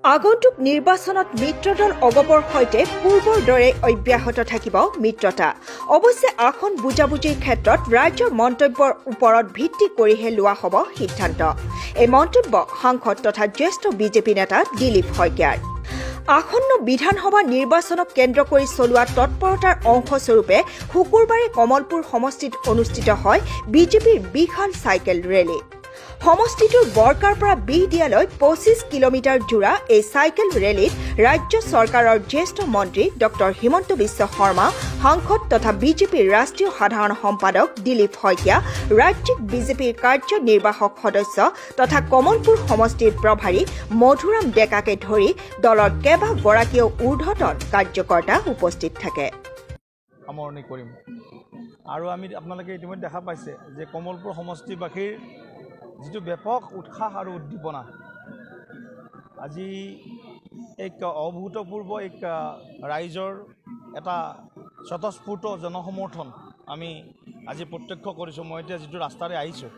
আগন্তুক নিৰ্বাচনত মিত্ৰদল অগপৰ সৈতে পূৰ্বৰ দৰে অব্যাহত থাকিব মিত্ৰতা। অৱশ্যে আসন বুজাবুজিৰ ক্ষেত্ৰত ৰাজ্যৰ মন্তব্যৰ ওপৰত ভিত্তি কৰিহে লোৱা হ'ব সিদ্ধান্ত। এই মন্তব্য সাংসদ তথা জ্যেষ্ঠ বিজেপি নেতা দিলীপ শইকীয়াৰ। আসন্ন বিধানসভা নিৰ্বাচনক কেন্দ্ৰ কৰি চলোৱা তৎপৰতাৰ অংশস্বৰূপে শুকুৰবাৰে কমলপুৰ সমষ্টিত অনুষ্ঠিত হয় বিজেপিৰ বিশাল চাইকেল ৰেলী। সমষ্টিটোৰ বৰকাৰ পৰা বিহদিয়ালৈ 25 কিলোমিটাৰ জোৰা এই চাইকেল ৰেলীত ৰাজ্য চৰকাৰৰ জ্যেষ্ঠ মন্ত্ৰী ডক্টৰ হিমন্ত বিশ্ব শৰ্মা, সাংসদ তথা বিজেপিৰ ৰাষ্ট্ৰীয় সাধাৰণ সম্পাদক দিলীপ শইকীয়া, ৰাজ্যিক বিজেপিৰ কাৰ্যনিৰ্বাহক সদস্য তথা কমলপুৰ সমষ্টিৰ প্ৰভাৰী মধুৰাম ডেকাকে ধৰি দলৰ কেইবাগৰাকীও ঊৰ্ধ্বতন কাৰ্যকৰ্তা উপস্থিত থাকে। সামৰণি কৰিম আৰু আমি আপোনালোকে ইতিমধ্যে দেখা পাইছে যে কমলপুৰ সমষ্টিবাসীৰ যিটো ব্যাপক উৎসাহ আৰু উদ্দীপনা, আজি এক অভূতপূৰ্ব এক ৰাইজৰ এটা স্বতঃস্ফূৰ্ত জনসমৰ্থন আমি আজি প্ৰত্যক্ষ কৰিছোঁ। মই এতিয়া যিটো ৰাস্তাৰে আহিছোঁ,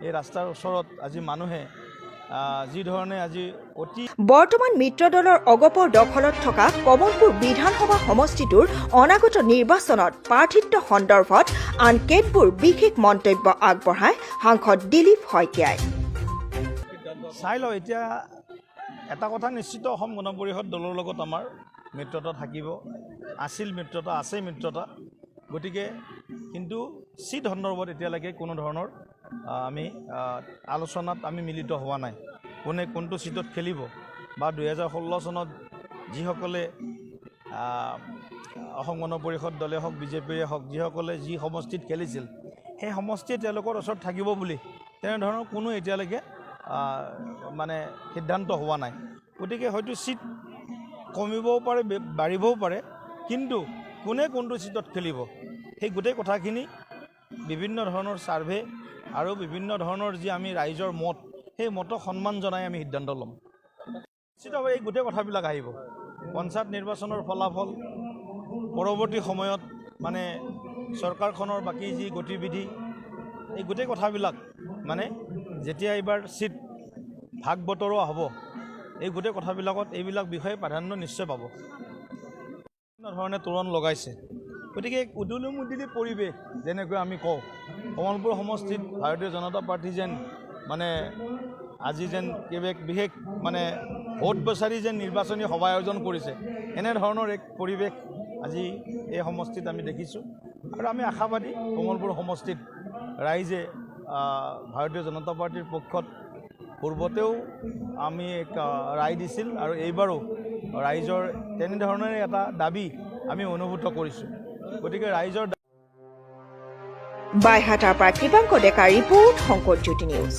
এই ৰাস্তাৰ ওচৰত আজি মানুহে যি ধৰণে আজি বৰ্তমান মিত্ৰদলৰ অগপৰ দখলত থকা কমলপুৰ বিধানসভা সমষ্টিটোৰ অনাগত নিৰ্বাচনত প্ৰাৰ্থিত্ব সন্দৰ্ভত আন কেতবোৰ বিশেষ মন্তব্য আগবঢ়ায় সাংসদ দিলীপ শইকীয়াই। চাই লওঁ, এতিয়া এটা কথা নিশ্চিত, অসম গণ পৰিষদ দলৰ লগত আমাৰ মিত্ৰতা থাকিব, আছিল মিত্ৰতা, আছে মিত্ৰতা। গতিকে কিন্তু চিট সন্দৰ্ভত এতিয়ালৈকে কোনো ধৰণৰ আমি আলোচনাত আমি মিলিত হোৱা নাই। কোনে কোনটো চিটত খেলিব বা 2016 চনত যিসকলে অসম গণ পৰিষদ দলে হওক, বিজেপিৰে হওক, যিসকলে যি সমষ্টিত খেলিছিল সেই সমষ্টিয়ে তেওঁলোকৰ ওচৰত থাকিব বুলি তেনেধৰণৰ কোনো এতিয়ালৈকে মানে সিদ্ধান্ত হোৱা নাই। গতিকে হয়তো চিট কমিবও পাৰে, বাঢ়িবও পাৰে, কিন্তু কোনে কোনটো চিটত খেলিব সেই গোটেই কথাখিনি বিভিন্ন ধৰণৰ ছাৰ্ভে আৰু বিভিন্ন ধৰণৰ যি আমি ৰাইজৰ মত, সেই মতক সন্মান জনাই আমি সিদ্ধান্ত ল'ম। নিশ্চিতভাৱে এই গোটেই কথাবিলাক আহিব। পঞ্চায়ত নিৰ্বাচনৰ ফলাফল, পৰৱৰ্তী সময়ত মানে চৰকাৰখনৰ বাকী যি গতিবিধি, এই গোটেই কথাবিলাক মানে যেতিয়া এইবাৰ চিট ভাগ বতৰোৱা হ'ব, এই গোটেই কথাবিলাকত এইবিলাক বিষয়ে প্ৰাধান্য নিশ্চয় পাব। বিভিন্ন ধৰণে তোৰণ লগাইছে। গতিকে এক উদুলি পৰিৱেশ যেনেকৈ আমি কওঁ, কমলপুৰ সমষ্টিত ভাৰতীয় জনতা পাৰ্টি যেন মানে আজি যেন বিশেষ মানে ভোট বিচাৰি যেন নিৰ্বাচনী সভা আয়োজন কৰিছে, এনেধৰণৰ এক পৰিৱেশ আজি এই সমষ্টিত আমি দেখিছোঁ। আৰু আমি আশাবাদী কমলপুৰ সমষ্টিত ৰাইজে ভাৰতীয় জনতা পাৰ্টিৰ পক্ষত পূৰ্বতেও আমি এক ৰায় দিছিল আৰু এইবাৰো ৰাইজৰ তেনেধৰণৰে এটা দাবী আমি অনুভূত কৰিছোঁ। গতিকে ৰাইজৰ বাইহাটাৰ পৰা কৃপাংক ডেকাৰ ৰিপৰ্ট, শংকৰ জ্যোতি নিউজ।